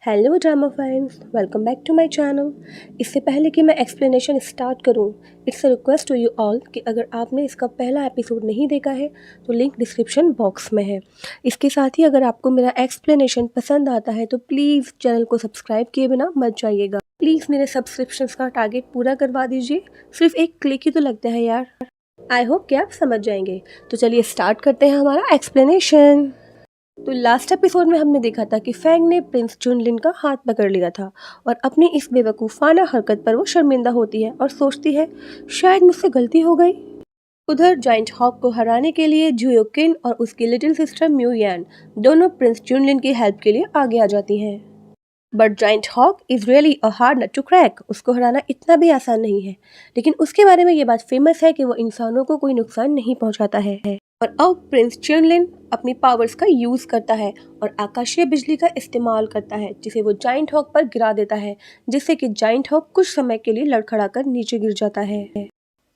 Hello drama fans, welcome back to my channel. इससे पहले कि मैं एक्सप्लेनेशन स्टार्ट करूं, it's a request to you all कि अगर आपने इसका पहला एपिसोड नहीं देखा है तो लिंक डिस्क्रिप्शन बॉक्स में है। इसके साथ ही अगर आपको मेरा एक्सप्लेनेशन पसंद आता है तो प्लीज़ चैनल को सब्सक्राइब किए बिना मत जाइएगा। प्लीज़ मेरे सब्सक्रिप्शंस का टारगेट पूरा करवा दीजिए। सिर्फ एक क्लिक ही तो लगता है यार। आई होप कि आप समझ जाएंगे। तो चलिए स्टार्ट करते हैं हमारा एक्सप्लेनेशन। तो लास्ट एपिसोड में हमने देखा था कि फैंग ने प्रिंस जुनलिन का हाथ पकड़ लिया था और अपनी इस बेवकूफ़ाना हरकत पर वो शर्मिंदा होती है और सोचती है शायद मुझसे गलती हो गई। उधर जाइंट हॉक को हराने के लिए जुयो किन और उसकी लिटिल सिस्टर म्यू यान दोनों प्रिंस जुनलिन की हेल्प के लिए आगे आ जाती हैं। But giant hawk is really a hard nut to crack. उसको हराना इतना भी आसान नहीं है, लेकिन उसके बारे में ये बात फेमस है कि वो इंसानों को कोई नुकसान नहीं पहुंचाता है। और अब प्रिंस जुनलिन अपनी पावर्स का यूज करता है और आकाशीय बिजली का इस्तेमाल करता है, जिसे वो जाइंट हॉक पर गिरा देता है, जिससे कि जाइंट हॉक कुछ समय के लिए लड़खड़ाकर नीचे गिर जाता है।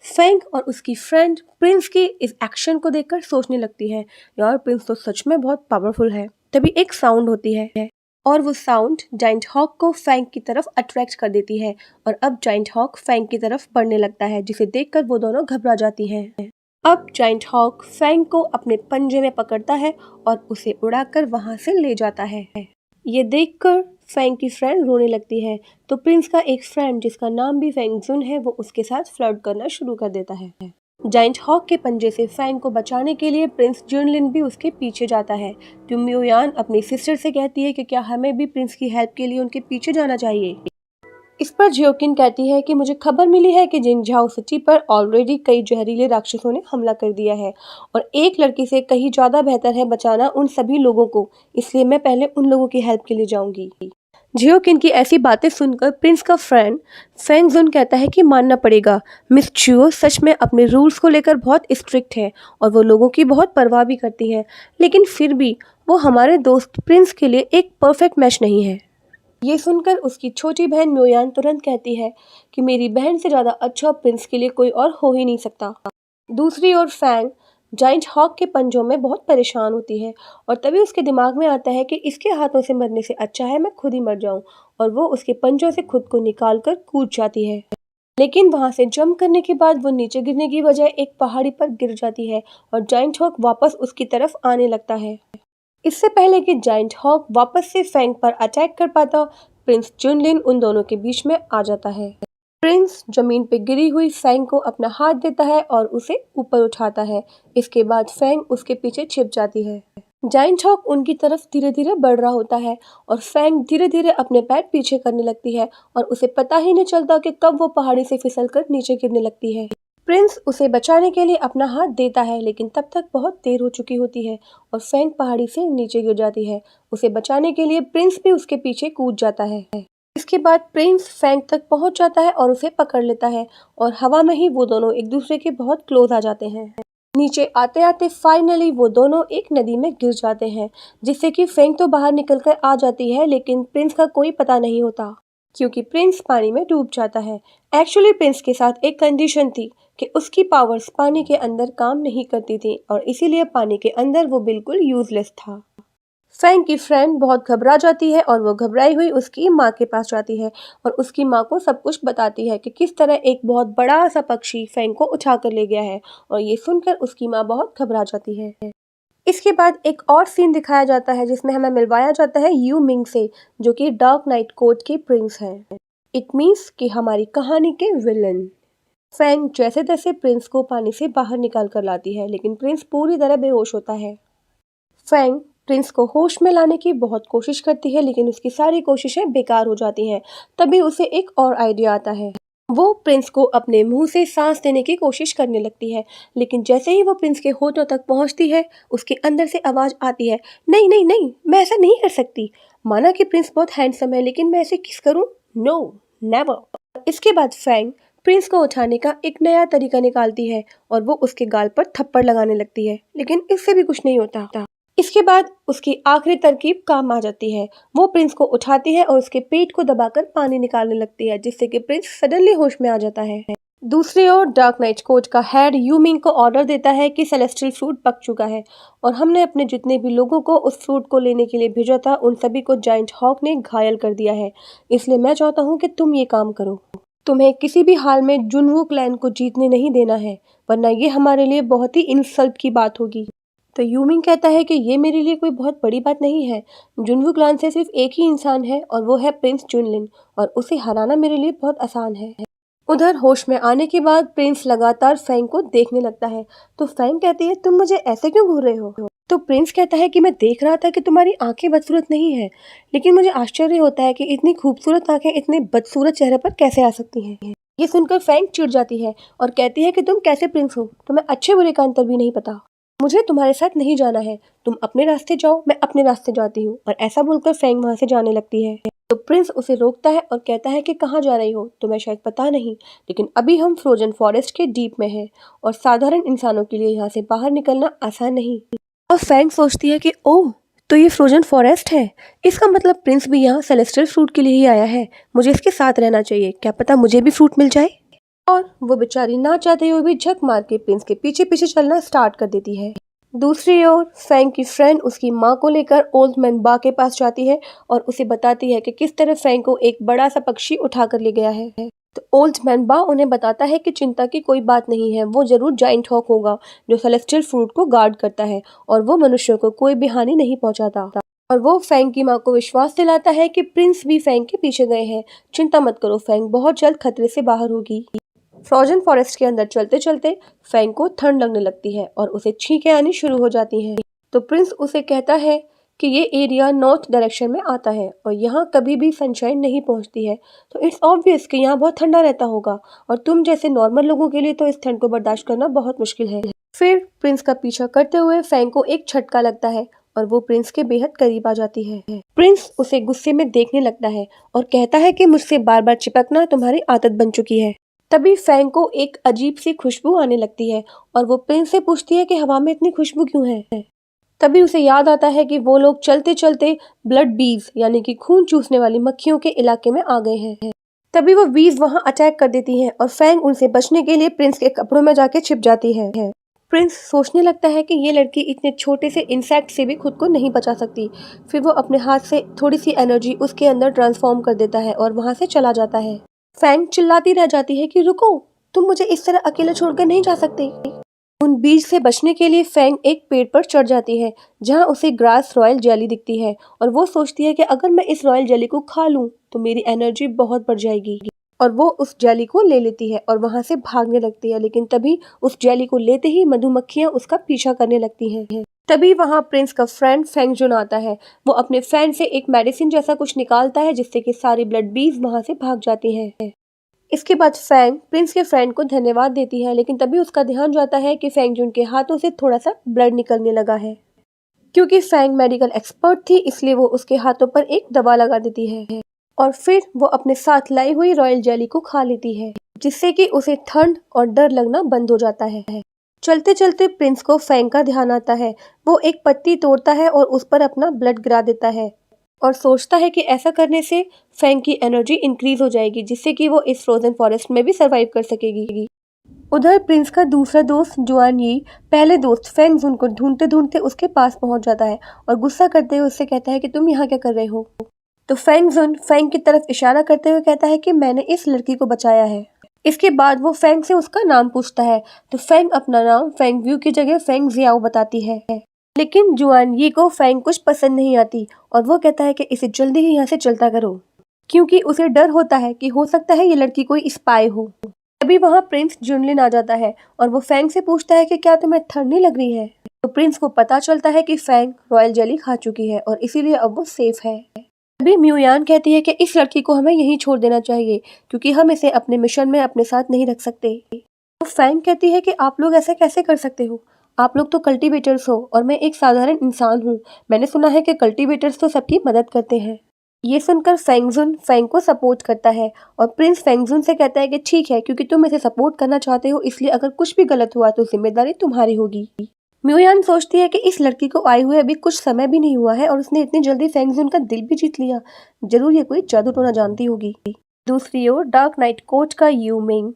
फैंग और उसकी फ्रेंड प्रिंस की इस एक्शन को देखकर सोचने लगती है, यार प्रिंस तो सच में बहुत पावरफुल है। तभी एक साउंड होती है और वो साउंड जाइंट हॉक को फैंग की तरफ अट्रैक्ट कर देती है और अब जाइंट हॉक फैंग की तरफ बढ़ने लगता है, जिसे देखकर वो दोनों घबरा जाती हैं। अब जाइंट हॉक फैंग को अपने पंजे में पकड़ता है और उसे उड़ाकर वहां से ले जाता है। ये देखकर फैंग की फ्रेंड रोने लगती है, तो प्रिंस का एक फ्रेंड जिसका नाम भी फैंग जुन है वो उसके साथ फ्लर्ट करना शुरू कर देता है। जाइंट हॉक के पंजे से फैंग को बचाने के लिए प्रिंस जुनलिन भी उसके पीछे जाता है। तो म्यू यान अपनी सिस्टर से कहती है कि क्या हमें भी प्रिंस की हेल्प के लिए उनके पीछे जाना चाहिए। इस पर जियोकिन कहती है कि मुझे खबर मिली है कि जिंगझाओ सिटी पर ऑलरेडी कई जहरीले राक्षसों ने हमला कर दिया है और एक लड़की से कहीं ज्यादा बेहतर है बचाना उन सभी लोगों को, इसलिए मैं पहले उन लोगों की हेल्प के लिए जाऊंगी। जियोकिन की ऐसी बातें सुनकर प्रिंस का फ्रेंड फैंग जुन कहता है कि मानना पड़ेगा, मिस चियो सच में अपने रूल्स को लेकर बहुत स्ट्रिक्ट है और वो लोगों की बहुत परवाह भी करती है, लेकिन फिर भी वो हमारे दोस्त प्रिंस के लिए एक परफेक्ट मैच नहीं है। ये सुनकर उसकी छोटी बहन म्योयान तुरंत कहती है कि मेरी बहन से ज्यादा अच्छा प्रिंस के लिए कोई और हो ही नहीं सकता। दूसरी ओर फैंग जाइंट हॉक के पंजों में बहुत परेशान होती है और तभी उसके दिमाग में आता है कि इसके हाथों से मरने से अच्छा है मैं खुद ही मर जाऊं, और वो उसके पंजों से खुद को निकाल कर कूद जाती है। लेकिन वहां से जंप करने के बाद वो नीचे गिरने की बजाय एक पहाड़ी पर गिर जाती है और जाइंट हॉक वापस उसकी तरफ आने लगता है। इससे पहले कि जाइंट हॉक वापस से फैंग पर अटैक कर पाता, प्रिंस जुनलिन उन दोनों के बीच में आ जाता है। प्रिंस जमीन पे गिरी हुई फैंग को अपना हाथ देता है और उसे ऊपर उठाता है। इसके बाद फैंग उसके पीछे छिप जाती है। जाइंट हॉक उनकी तरफ धीरे धीरे बढ़ रहा होता है और फैंग धीरे धीरे अपने पैर पीछे करने लगती है और उसे पता ही नहीं चलता कि कब वो पहाड़ी से फिसलकर नीचे गिरने लगती है। प्रिंस उसे बचाने के लिए अपना हाथ देता है, लेकिन तब तक बहुत देर हो चुकी होती है और फैंग पहाड़ी से नीचे गिर जाती है। उसे बचाने के लिए प्रिंस भी उसके पीछे कूद जाता है। इसके बाद प्रिंस फैंग तक पहुंच जाता है और उसे पकड़ लेता है और हवा में ही वो दोनों एक दूसरे के बहुत क्लोज आ जाते हैं। नीचे आते आते फाइनली वो दोनों एक नदी में गिर जाते हैं, जिससे कि फैंग तो बाहर निकलकर आ जाती है, लेकिन प्रिंस का कोई पता नहीं होता क्योंकि प्रिंस पानी में डूब जाता है। एक्चुअली प्रिंस के साथ एक कंडीशन थी कि उसकी पावर्स पानी के अंदर काम नहीं करती थी और इसीलिए पानी के अंदर वो बिल्कुल यूजलेस था। फैंग की फ्रेंड बहुत घबरा जाती है और वो घबराई हुई उसकी माँ के पास जाती है और उसकी माँ को सब कुछ बताती है कि किस तरह एक बहुत बड़ा सा पक्षी फैंग को उठा कर ले गया है, और ये सुनकर उसकी माँ बहुत घबरा जाती है। इसके बाद एक और सीन दिखाया जाता है जिसमें हमें मिलवाया जाता है यू मिंग से, जो कि डार्क नाइट कोर्ट के प्रिंस हैं। इट मीन्स कि हमारी कहानी के विलन। फैंग जैसे तैसे प्रिंस को पानी से बाहर निकाल कर लाती है, लेकिन प्रिंस पूरी तरह बेहोश होता है। फैंग प्रिंस को होश में लाने की बहुत कोशिश करती है, लेकिन उसकी सारी कोशिशें बेकार हो जाती हैं। तभी उसे एक और आइडिया आता है। वो प्रिंस को अपने मुंह से सांस देने की कोशिश करने लगती है, लेकिन जैसे ही वो प्रिंस के होठों तक पहुंचती है, उसके अंदर से आवाज आती है, नहीं नहीं नहीं, मैं ऐसा नहीं कर सकती। माना कि प्रिंस बहुत हैंडसम है, लेकिन मैं ऐसे किस करूं? No, never. इसके बाद फैंग प्रिंस को उठाने का एक नया तरीका निकालती है और वो उसके गाल पर थप्पड़ लगाने लगती है, लेकिन इससे भी कुछ नहीं होता। इसके बाद उसकी आखिरी तरकीब काम आ जाती है। वो प्रिंस को उठाती है और उसके पेट को दबाकर पानी निकालने लगती है, जिससे कि प्रिंस सडनली होश में आ जाता है। दूसरी ओर डार्क नाइट कोच का हेड यूमिंग को ऑर्डर देता है कि सेलेस्टियल फ्रूट पक चुका है और हमने अपने जितने भी लोगों को उस फ्रूट को लेने के लिए भेजा था उन सभी को जाइंट हॉक ने घायल कर दिया है। इसलिए मैं चाहता हूँ कि तुम ये काम करो। तुम्हें किसी भी हाल में जुनवू क्लैन को जीतने नहीं देना है, वरना ये हमारे लिए बहुत ही इंसल्ट की बात होगी। तो यूमिंग कहता है कि ये मेरे लिए कोई बहुत बड़ी बात नहीं है। जुनवू क्लैन से सिर्फ एक ही इंसान है और वो है प्रिंस जुनलिन, और उसे हराना मेरे लिए बहुत आसान है। उधर होश में आने के बाद प्रिंस लगातार फैंग को देखने लगता है। तो फैंग कहती है, तुम मुझे ऐसे क्यों घूर रहे हो? तो प्रिंस कहता है कि मैं देख रहा था कि तुम्हारी आंखें बदसूरत नहीं है, लेकिन मुझे आश्चर्य होता है कि इतनी खूबसूरत आंखें इतने बदसूरत चेहरे पर कैसे आ सकती हैं। ये सुनकर फैंग चिढ़ जाती है और कहती है कि तुम कैसे प्रिंस हो, तुम्हें अच्छे बुरे का अंतर भी नहीं पता। मुझे तुम्हारे साथ नहीं जाना है, तुम अपने रास्ते जाओ, मैं अपने रास्ते जाती हूँ। और ऐसा बोलकर फैंग वहां से जाने लगती है। तो प्रिंस उसे रोकता है और कहता है कि कहाँ जा रही हो, तुम्हें शायद पता नहीं, लेकिन अभी हम फ्रोजन फॉरेस्ट के डीप में हैं और साधारण इंसानों के लिए यहाँ से बाहर निकलना आसान नहीं। और फैंग सोचती है कि ओह, तो ये फ्रोजन फॉरेस्ट है, इसका मतलब प्रिंस भी यहाँ सेलेस्टियल फ्रूट के लिए ही आया है। मुझे इसके साथ रहना चाहिए, क्या पता मुझे भी फ्रूट मिल जाए। और वो बेचारी ना चाहते हुए भी झक मार के प्रिंस के पीछे पीछे चलना स्टार्ट कर देती है। दूसरी ओर फैंग की फ्रेंड उसकी माँ को लेकर ओल्ड मैन बा के पास जाती है और उसे बताती है कि किस तरह फैंग को एक बड़ा सा पक्षी उठा कर ले गया है। तो ओल्ड मैन बा उन्हें बताता है कि चिंता की कोई बात नहीं है, वो जरूर जाइंट हॉक होगा जो सेलेस्टियल फ्रूट को गार्ड करता है और वो मनुष्यों को कोई भी हानि नहीं पहुंचाता। और वो फैंग की माँ को विश्वास दिलाता है कि प्रिंस भी फैंग के पीछे गए हैं, चिंता मत करो, फैंग बहुत जल्द खतरे से बाहर होगी। फ्रोजन फॉरेस्ट के अंदर चलते चलते फैंग को ठंड लगने लगती है और उसे छींकें आनी शुरू हो जाती हैं। तो प्रिंस उसे कहता है कि ये एरिया नॉर्थ डायरेक्शन में आता है और यहाँ कभी भी सनशाइन नहीं पहुँचती है, तो इट्स ऑब्वियस कि यहाँ बहुत ठंडा रहता होगा और तुम जैसे नॉर्मल लोगों के लिए तो इस ठंड को बर्दाश्त करना बहुत मुश्किल है। फिर प्रिंस का पीछा करते हुए फैंग को एक झटका लगता है और वो प्रिंस के बेहद करीब आ जाती है। प्रिंस उसे गुस्से में देखने लगता है और कहता है कि मुझसे बार बार चिपकना तुम्हारी आदत बन चुकी है। तभी फैंग को एक अजीब सी खुशबू आने लगती है और वो प्रिंस से पूछती है कि हवा में इतनी खुशबू क्यों है। तभी उसे याद आता है कि वो लोग चलते चलते ब्लड बीज यानी कि खून चूसने वाली मक्खियों के इलाके में आ गए हैं। तभी वो बीज वहां अटैक कर देती हैं और फैंग उनसे बचने के लिए प्रिंस के कपड़ों में जाके छिप जाती है। प्रिंस सोचने लगता है कि ये लड़की इतने छोटे से इंसेक्ट से भी खुद को नहीं बचा सकती। फिर वो अपने हाथ से थोड़ी सी एनर्जी उसके अंदर ट्रांसफॉर्म कर देता है और वहां से चला जाता है। फैंग चिल्लाती रह जाती है कि रुको, तुम मुझे इस तरह अकेला छोड़कर नहीं जा सकते। उन बीज से बचने के लिए फैंग एक पेड़ पर चढ़ जाती है जहां उसे ग्रास रॉयल जेली दिखती है और वो सोचती है कि अगर मैं इस रॉयल जेली को खा लूं तो मेरी एनर्जी बहुत बढ़ जाएगी। और वो उस जेली को ले लेती है और वहां से भागने लगती है, लेकिन तभी उस जेली को लेते ही मधुमक्खियां उसका पीछा करने लगती हैं। तभी वहां प्रिंस का फ्रेंड फैंग जुन आता है। वो अपने फ्रेंड से एक मेडिसिन जैसा कुछ निकालता है जिससे कि सारी ब्लड बीज वहां से भाग जाती हैं। इसके बाद फैंग प्रिंस के फ्रेंड को धन्यवाद देती है, लेकिन तभी उसका ध्यान जाता है कि फैंग जुन के हाथों से थोड़ा सा ब्लड निकलने लगा है। क्योंकि फैंग मेडिकल एक्सपर्ट थी इसलिए वो उसके हाथों पर एक दवा लगा देती है और फिर वो अपने साथ लाई हुई रॉयल जेली को खा लेती है, जिससे कि उसे ठंड और डर लगना बंद हो जाता है। चलते चलते प्रिंस को फैंग का ध्यान आता है। वो एक पत्ती तोड़ता है और उस पर अपना ब्लड गिरा देता है और सोचता है कि ऐसा करने से फैंग की एनर्जी इंक्रीज हो जाएगी, जिससे कि वो इस फ्रोजन फॉरेस्ट में भी सरवाइव कर सकेगी। उधर प्रिंस का दूसरा दोस्त जुआन यी पहले दोस्त फैंग जुन को ढूंढते ढूंढते उसके पास पहुंच जाता है और गुस्सा करते हुए उससे कहता है कि तुम यहाँ क्या कर रहे हो। तो फैंग जुन फैंग की तरफ इशारा करते हुए कहता है कि मैंने इस लड़की को बचाया है। इसके बाद वो फैंग से उसका नाम पूछता है, तो फैंग अपना नाम फैंग व्यू की जगह फैंग जियाओ बताती है। लेकिन जुआन यी को फैंग कुछ पसंद नहीं आती और वो कहता है कि इसे जल्दी ही यहाँ से चलता करो, क्योंकि उसे डर होता है कि हो सकता है ये लड़की कोई स्पाई हो। तभी वहाँ प्रिंस जुनलिन आ जाता है और वो फैंग से पूछता है कि क्या तुम्हें ठंड नहीं लग रही है। तो प्रिंस को पता चलता है कि फैंग रॉयल जेली खा चुकी है और इसीलिए अब वो सेफ है। तभी म्यूयान कहती है कि इस लड़की को हमें यहीं छोड़ देना चाहिए क्योंकि हम इसे अपने मिशन में अपने साथ नहीं रख सकते। तो फैंग कहती है कि आप लोग ऐसा कैसे कर सकते हो, आप लोग तो कल्टीवेटर्स हो और मैं एक साधारण इंसान हूँ। मैंने सुना है कि कल्टीवेटर्स तो सबकी मदद करते हैं। ये सुनकर फैंगजुन फैंग को सपोर्ट करता है और प्रिंस फैंगजुन से कहता है कि ठीक है, क्योंकि तुम इसे सपोर्ट करना चाहते हो इसलिए अगर कुछ भी गलत हुआ तो जिम्मेदारी तुम्हारी होगी। म्यूयान सोचती है कि इस लड़की को आए हुए अभी कुछ समय भी नहीं हुआ है और उसने इतनी जल्दी फैंगजुन का दिल भी जीत लिया, जरूर ये कोई जादू टोना जानती होगी। दूसरी ओर डार्क नाइट कोच का यूमिंग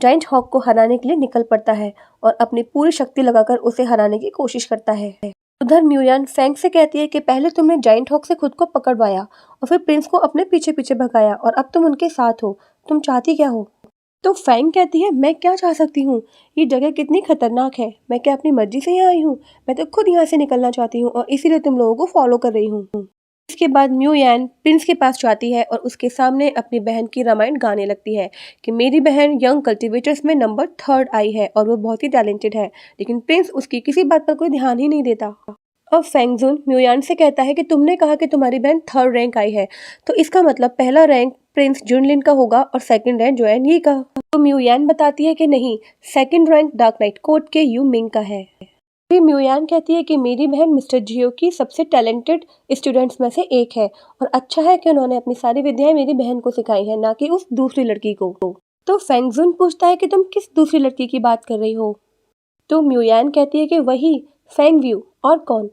जाइंट हॉक को हराने के लिए निकल पड़ता है और अपनी पूरी शक्ति लगाकर उसे हराने की कोशिश करता है। उधर म्यूयान फैंग से कहती है कि पहले तुमने जाइंट हॉक से खुद को पकड़वाया और फिर प्रिंस को अपने पीछे पीछे भगाया और अब तुम उनके साथ हो, तुम चाहती क्या हो? तो फैंग कहती है, मैं क्या चाह सकती हूँ, ये जगह कितनी खतरनाक है, मैं क्या अपनी मर्जी से यहाँ आई हूँ? मैं तो खुद यहाँ से निकलना चाहती हूँ और इसीलिए तुम लोगों को फॉलो कर रही हूँ। इसके बाद म्यूयान प्रिंस के पास जाती है और उसके सामने अपनी बहन की रामायण गाने लगती है कि मेरी बहन यंग कल्टिवेटर्स में नंबर 3 आई है और वो बहुत ही टैलेंटेड है, लेकिन प्रिंस उसकी किसी बात पर कोई ध्यान ही नहीं देता। अब फैंगजुन म्यूयान से कहता है कि तुमने कहा कि तुम्हारी बहन 3rd रैंक आई है, तो इसका मतलब पहला रैंक प्रिंस जुनलिन का होगा और 2nd रैंक जोएन यी का। तो म्यूयान बताती है कि नहीं, 2nd rank dark night court के यू मिंग का है। फिर म्यूयान कहती है कि मेरी बहन मिस्टर जियो की सबसे टैलेंटेड स्टूडेंट्स में से एक है और अच्छा है कि उन्होंने अपनी सारी विद्याएं मेरी बहन को सिखाई है, ना कि उस दूसरी लड़की को। तो फैंगजुन पूछता है कि तुम किस दूसरी लड़की की बात कर रही हो? तो म्यूयान कहती है कि वही फैंगव्यू, और कौन?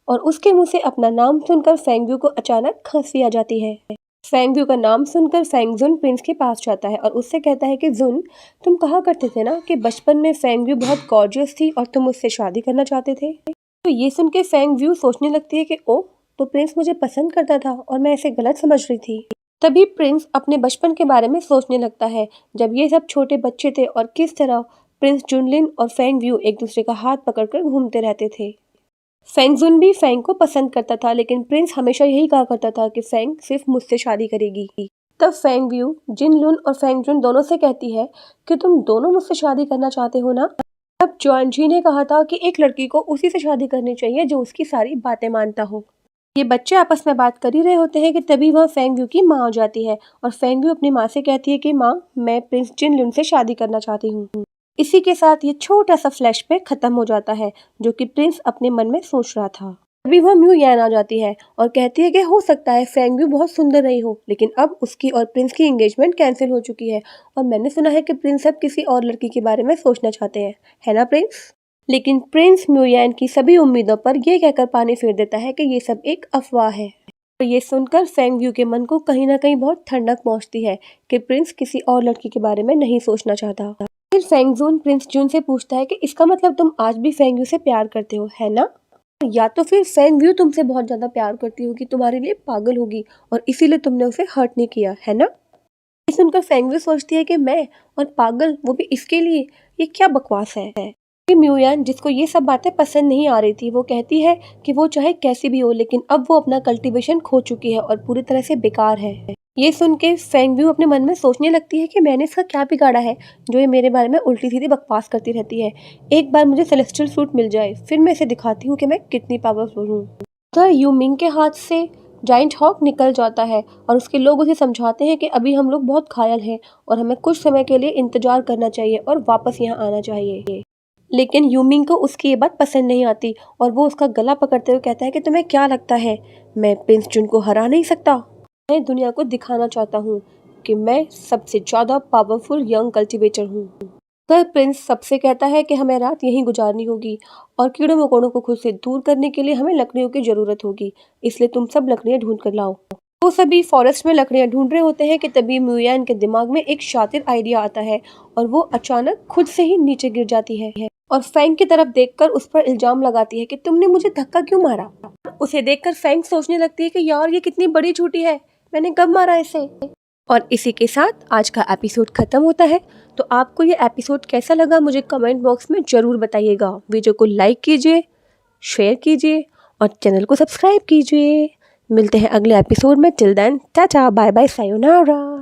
और उसके मुंह से अपना नाम सुनकर फैंगव्यू को अचानक खांसी आ जाती है। फैंगव्यू का नाम सुनकर फैंगजुन प्रिंस के पास जाता है और उससे कहता है कि जुन, तुम कहा करते थे ना कि बचपन में फैंगव्यू बहुत गॉर्जियस थी और तुम उससे शादी करना चाहते थे। तो ये सुन के फैंगव्यू सोचने लगती है कि ओ, तो प्रिंस मुझे पसंद करता था और मैं इसे गलत समझ रही थी। तभी प्रिंस अपने बचपन के बारे में सोचने लगता है, जब ये सब छोटे बच्चे थे और किस तरह प्रिंस जुनलिन और फैंगव्यू एक दूसरे का हाथ पकड़कर घूमते रहते थे। फैंगजुन भी फैंग को पसंद करता था, लेकिन प्रिंस हमेशा यही कहा करता था कि फैंग सिर्फ मुझसे शादी करेगी। तब फैंगव्यू जिनलुन और फैंगजुन दोनों से कहती है कि तुम दोनों मुझसे शादी करना चाहते हो ना? तब जुआनजी ने कहा था कि एक लड़की को उसी से शादी करनी चाहिए जो उसकी सारी बातें मानता हो। ये बच्चे आपस में बात कर ही रहे होते हैं कि तभी वह फैंगव्यू की माँ आ जाती है और फैंगव्यू अपनी माँ से कहती है कि माँ, मैं प्रिंस जिनलुन से शादी करना चाहती हूँ। इसी के साथ ये छोटा सा फ्लैशबैक खत्म हो जाता है जो कि प्रिंस अपने मन में सोच रहा था। अभी वह म्यूयान आ जाती है और कहती है कि हो सकता है फैंगव्यू बहुत सुंदर रही हो, लेकिन अब उसकी और प्रिंस की एंगेजमेंट कैंसिल हो चुकी है और मैंने सुना है कि प्रिंस अब किसी और लड़की के बारे में सोचना चाहते हैं, है ना प्रिंस? लेकिन प्रिंस म्यूयान की सभी उम्मीदों पर यह कहकर पानी फेर देता है कि ये सब एक अफवाह है। और ये सुनकर फैंगव्यू के मन को कहीं ना कहीं बहुत ठंडक पहुंचती है कि प्रिंस किसी और लड़की के बारे में नहीं सोचना चाहता। फिर फैंगजुन प्रिंस जुन से पूछता है कि इसका मतलब तुम आज भी फैंगव्यू से प्यार करते हो, है ना? या तो फिर फैंगव्यू तुमसे बहुत ज्यादा प्यार करती होगी, तुम्हारे लिए पागल होगी और इसीलिए तुमने उसे हर्ट नहीं किया, है ना? ये सुनकर फैंगव्यू सोचती है कि मैं और पागल, वो भी इसके लिए, ये क्या बकवास है। म्यूयान, जिसको ये सब बातें पसंद नहीं आ रही थी, वो कहती है कि वो चाहे कैसी भी हो, लेकिन अब वो अपना कल्टीवेशन खो चुकी है और पूरी तरह से बेकार है। ये सुन के फैंगव्यू अपने मन में सोचने लगती है कि मैंने इसका क्या बिगाड़ा है जो ये मेरे बारे में उल्टी सीधी बकवास करती रहती है। एक बार मुझे सेलेस्टियल सूट मिल जाए, फिर मैं इसे दिखाती हूँ कि मैं कितनी पावरफुल हूँ। तो यूमिंग के हाथ से जाइंट हॉक निकल जाता है और उसके लोग उसे समझाते हैं कि अभी हम लोग बहुत घायल हैं और हमें कुछ समय के लिए इंतजार करना चाहिए और वापस यहाँ आना चाहिए। लेकिन यूमिंग को उसकी ये बात पसंद नहीं आती और वो उसका गला पकड़ते हुए कहता है कि तुम्हें क्या लगता है मैं प्रिंस जुन को हरा नहीं सकता? मैं दुनिया को दिखाना चाहता हूँ कि मैं सबसे ज़्यादा पावरफुल यंग कल्टीवेटर हूँ। तो प्रिंस सबसे कहता है कि हमें रात यहीं गुजारनी होगी और कीड़ों मकोड़ों को खुद से दूर करने के लिए हमें लकड़ियों की ज़रूरत होगी, इसलिए तुम सब लकड़ियाँ ढूंढ कर लाओ। वो सभी फॉरेस्ट में लकड़ियाँ ढूंढ रहे होते हैं कि तभी म्यूयान के दिमाग में एक शातिर आइडिया आता है और वो अचानक खुद से ही नीचे गिर जाती है और फैंग की तरफ देखकर उस पर इल्जाम लगाती है कि तुमने मुझे धक्का क्यों मारा। उसे देखकर फैंग सोचने लगती है कि यार ये कितनी बड़ी झूठी है, मैंने कब मारा इसे। और इसी के साथ आज का एपिसोड खत्म होता है। तो आपको ये एपिसोड कैसा लगा मुझे कमेंट बॉक्स में ज़रूर बताइएगा। वीडियो को लाइक कीजिए, शेयर कीजिए और चैनल को सब्सक्राइब कीजिए। मिलते हैं अगले एपिसोड में। Till then tata bye bye sayonara.